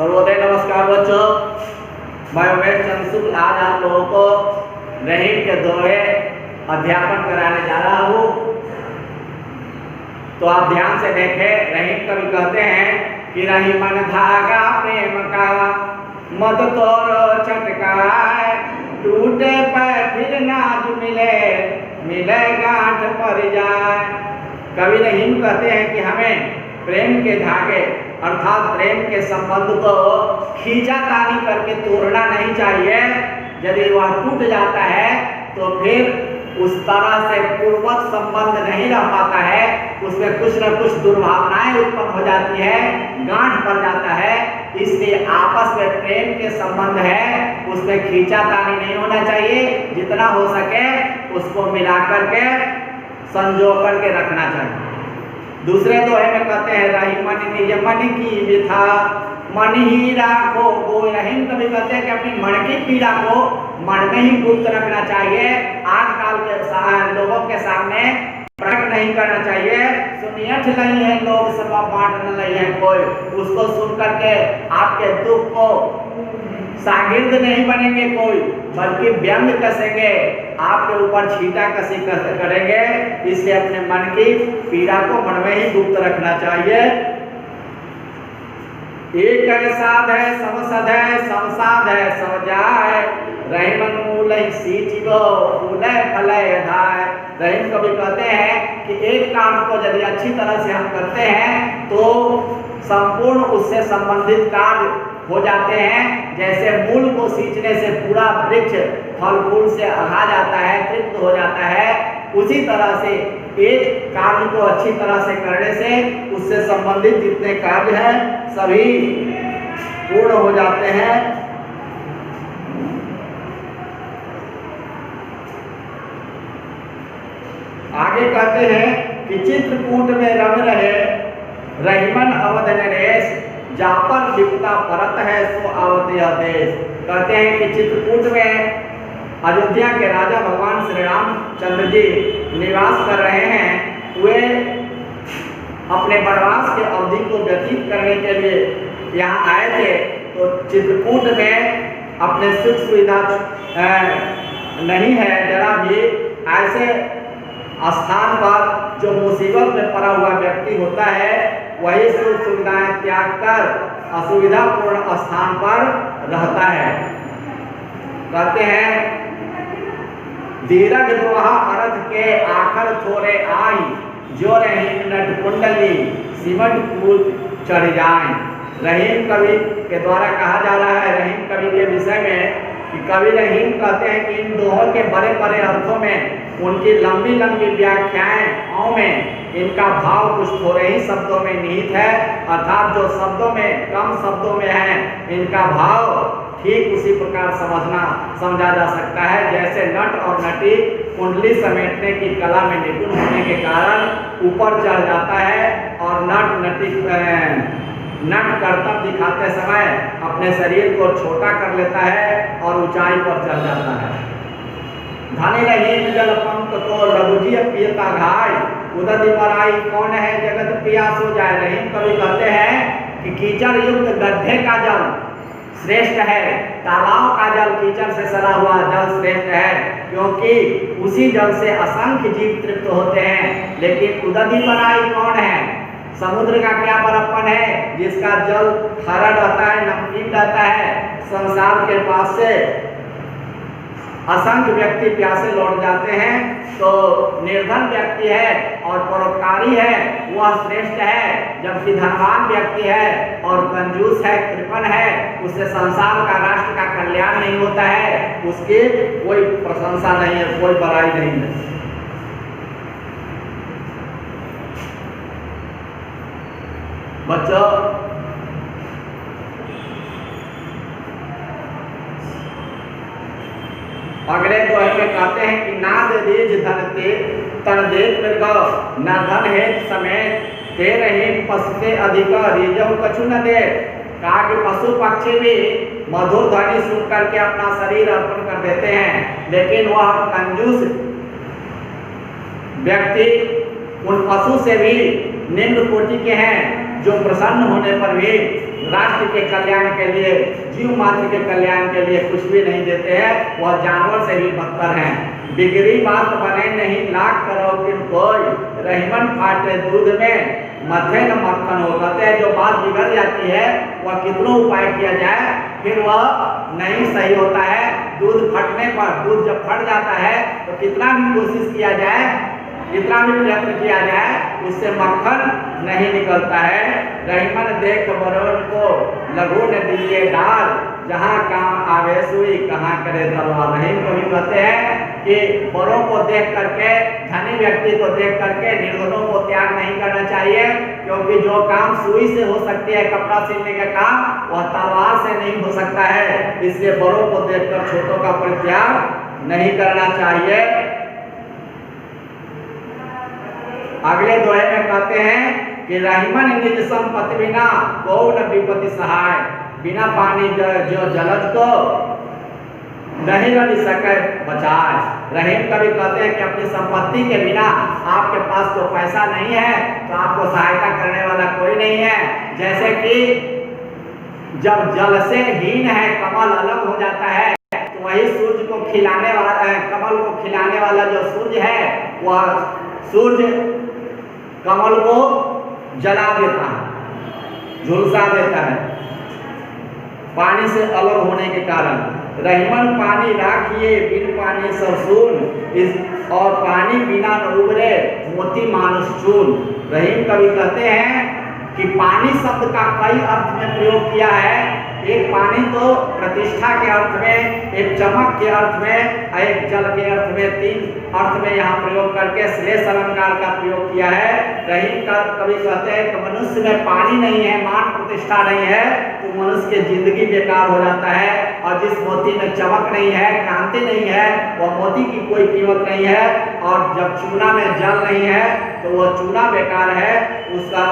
सर्वोदय नमस्कार बच्चों, मैं उमेश चंद्र शुक्ल आज आप लोगों को रहीम के दोहे अध्यापन कराने जा रहा हूँ। तो आप ध्यान से देखें। रहीम कवि कहते हैं कि रहीमन धागा प्रेम का मत तोड़ो छटकाए, टूटे पर फिर नाज मिले, मिले गांठ पर जाए। कवि रहीम कहते हैं कि हमें प्रेम के धागे अर्थात प्रेम के संबंध को खींचातानी करके तोड़ना नहीं चाहिए। यदि वह टूट जाता है तो फिर उस तरह से पूर्ववत संबंध नहीं रह पाता है, उसमें कुछ न कुछ दुर्भावनाएं उत्पन्न हो जाती है, गांठ पड़ जाता है। इसलिए आपस में प्रेम के संबंध है उसमें खींचातानी नहीं होना चाहिए। जितना हो सके उसको मिला करके संजो करके रखना चाहिए। दूसरे दोहे में कहते हैं रहीमन निज मन की व्यथा मन ही राखो गोय। रहीम कभी कहते हैं कि अपनी मन की पीड़ा को मन में ही गुप्त रखना चाहिए। आजकल के लोगों के सामने प्रकट नहीं करना चाहिए। सुनियठ नहीं है लोग सब बांट नहीं है कोई, उसको सुन करके आपके दुख को शागिर्द नहीं बनेंगे कोई, बल्कि व्यंग कसेंगे, आपके ऊपर छीटा कसी करेंगे। इसलिए अपने मन की पीड़ा को मन में ही गुप्त रखना चाहिए। एक साध है सब सद है सब साध है सब जाए, रहीमन मूल सींचो फूले फले धाय। रहीम कभी कहते हैं कि एक काम को यदि अच्छी तरह से हम करते हैं तो संपूर्ण उससे संबंधित कार्य हो जाते हैं। जैसे मूल को सींचने से पूरा वृक्ष फल फूल से अघा जाता है, तृप्त हो जाता है, उसी तरह से एक कार्य को अच्छी तरह से करने से उससे संबंधित जितने कार्य हैं सभी पूर्ण हो जाते हैं। आगे कहते हैं कि चित्रकूट में रम रहे रहीमन अवध नरेश, जा पर विपता परत है सो आवत यह देश। कहते हैं कि चित्रकूट में अयोध्या के राजा भगवान श्री रामचंद्र जी निवास कर रहे हैं। वे अपने वनवास के अवधि को व्यतीत करने के लिए यहाँ आए थे। तो चित्रकूट में अपने सुख सुविधा नहीं है जरा भी। ऐसे स्थान पर जो मुसीबत में पड़ा हुआ व्यक्ति होता है वही सुख सुविधाएं त्याग कर असुविधापूर्ण स्थान पर रहता है। कहते हैं दीर्घ दोहा अर्थ के आखर थोड़े आई, जो रहीम नट कुंडली सिमट कूद चढ़ जाए। रहीम कवि के द्वारा कहा जा रहा है रहीम कवि के विषय में कि कवि रहीम कहते हैं कि इन दोहों के बड़े बड़े अर्थों में उनकी लंबी लंबी व्याख्याओं में इनका भाव कुछ थोड़े ही शब्दों में निहित है। अर्थात जो शब्दों में कम शब्दों में है इनका भाव ठीक उसी प्रकार समझा जा सकता है। जैसे नट और नटी कुंडली समेटने की कला में निपुण होने के कारण ऊपर चढ़ जाता है और नट कर्तव्य दिखाते समय अपने शरीर को छोटा कर लेता है और ऊंचाई पर चढ़ जाता है। धनी रहीम जल पंख को रघुजी पियता घाय, उदधि मराई कौन है जगत पियास हो जाए। रहीम कवि कहते हैं कि कीचड़ युक्त गड्ढे का जल श्रेष्ठ है, तालाब का जल कीचड़ से सड़ा हुआ जल श्रेष्ठ है, क्योंकि उसी जल से असंख्य जीव तृप्त होते हैं। लेकिन उदधि मराई कौन है? समुद्र का क्या बड़प्पन है जिसका जल खारा रहता है, नमकीन रहता है। संसार के पास से असंख्य व्यक्ति प्यासे लौट जाते हैं। तो निर्धन व्यक्ति है और परोपकारी है वह श्रेष्ठ है, जबकि धनवान व्यक्ति है और कंजूस है, कृपण है, उससे संसार का राष्ट्र का कल्याण नहीं होता है, उसकी कोई प्रशंसा नहीं है, कोई बड़ाई नहीं है। बच्चों अगले दोहे में कहते हैं कि नाद देज धन ते तन देत मृग, न धन हेत समेत ते रहीम पशुते अधिक रिजहु कछु न दे। कहा कि पशु पक्षी भी मधुर ध्वनि सुन करके अपना शरीर अर्पण कर देते हैं, लेकिन वह कंजूस व्यक्ति उन पशु से भी निम्न कोटि के हैं। जो प्रसन्न होने पर भी राष्ट्र के कल्याण के लिए, जीव मात्र के कल्याण के लिए कुछ भी नहीं देते हैं, वह जानवर से भी बदतर हैं। बिगड़ी बात बने नहीं लाख करो किन कोई, रहीमन फाटे दूध में मथे न मक्खन हो। कहते हैं जो बात बिगड़ जाती है वह कितनों उपाय किया जाए फिर वह नहीं सही होता है। दूध फटने पर, दूध जब फट जाता है तो कितना भी कोशिश किया जाए, जितना भी प्रयत्न किया जाए, उससे मक्खन नहीं निकलता है। रहीमन देख बरों को लघु न दिए डाल, जहाँ काम आवे सुई कहाँ करे तलवार। रहीम कवि कहते हैं कि बड़ों को देख करके, धनी व्यक्ति को देख करके निर्धनों को त्याग नहीं करना चाहिए, क्योंकि जो काम सुई से हो सकती है, कपड़ा सिलने का काम, वह तलवार से नहीं हो सकता है। इसलिए बड़ों को देखकर छोटों का परित्याग नहीं करना चाहिए। अगले दोहे में कहते हैं कि रहीमन निज संपत्ति बिना को न विपत्ति सहाय, बिना पानी जो जलज को नहीं रह सके बचाए। रहीम कभी कहते हैं कि अपनी संपत्ति के बिना, आपके पास तो पैसा नहीं है तो आपको सहायता करने वाला कोई नहीं है। जैसे कि जब जल से हीन है कमल अलग हो जाता है, तो वही सूर्य को खिलाने वाला, कमल को खिलाने वाला जो सूर्य है, वह सूर्य कमल को जला देता है, झुलसा देता है पानी से अलग होने के कारण। रहीमन पानी राखिए बिन पानी सब सून, और पानी बिना न उबरे मोती मानुष चून। रहीम कवि कहते हैं कि पानी शब्द का कई अर्थ में प्रयोग किया है। एक पानी तो प्रतिष्ठा के अर्थ में, एक चमक के अर्थ में, एक जल के अर्थ में, तीन अर्थ में यहाँ प्रयोग करके श्लेष अलंकार का प्रयोग किया है। रहीम कवि कहते हैं कि मनुष्य में पानी नहीं है, मान प्रतिष्ठा नहीं है, तो मनुष्य की जिंदगी बेकार हो जाता है। और जिस मोती में चमक नहीं है, कांति नहीं है, वह मोती की कोई कीमत नहीं है। और जब चूना में जल नहीं है तो वह चूना बेकार है, उसका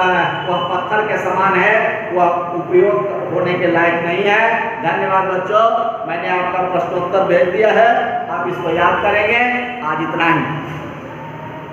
वह पत्थर के समान है, वह उपयोग होने के लायक नहीं है। धन्यवाद बच्चों, मैंने आपका प्रश्नोत्तर भेज दिया है, आप इसको याद करेंगे। आज इतना ही।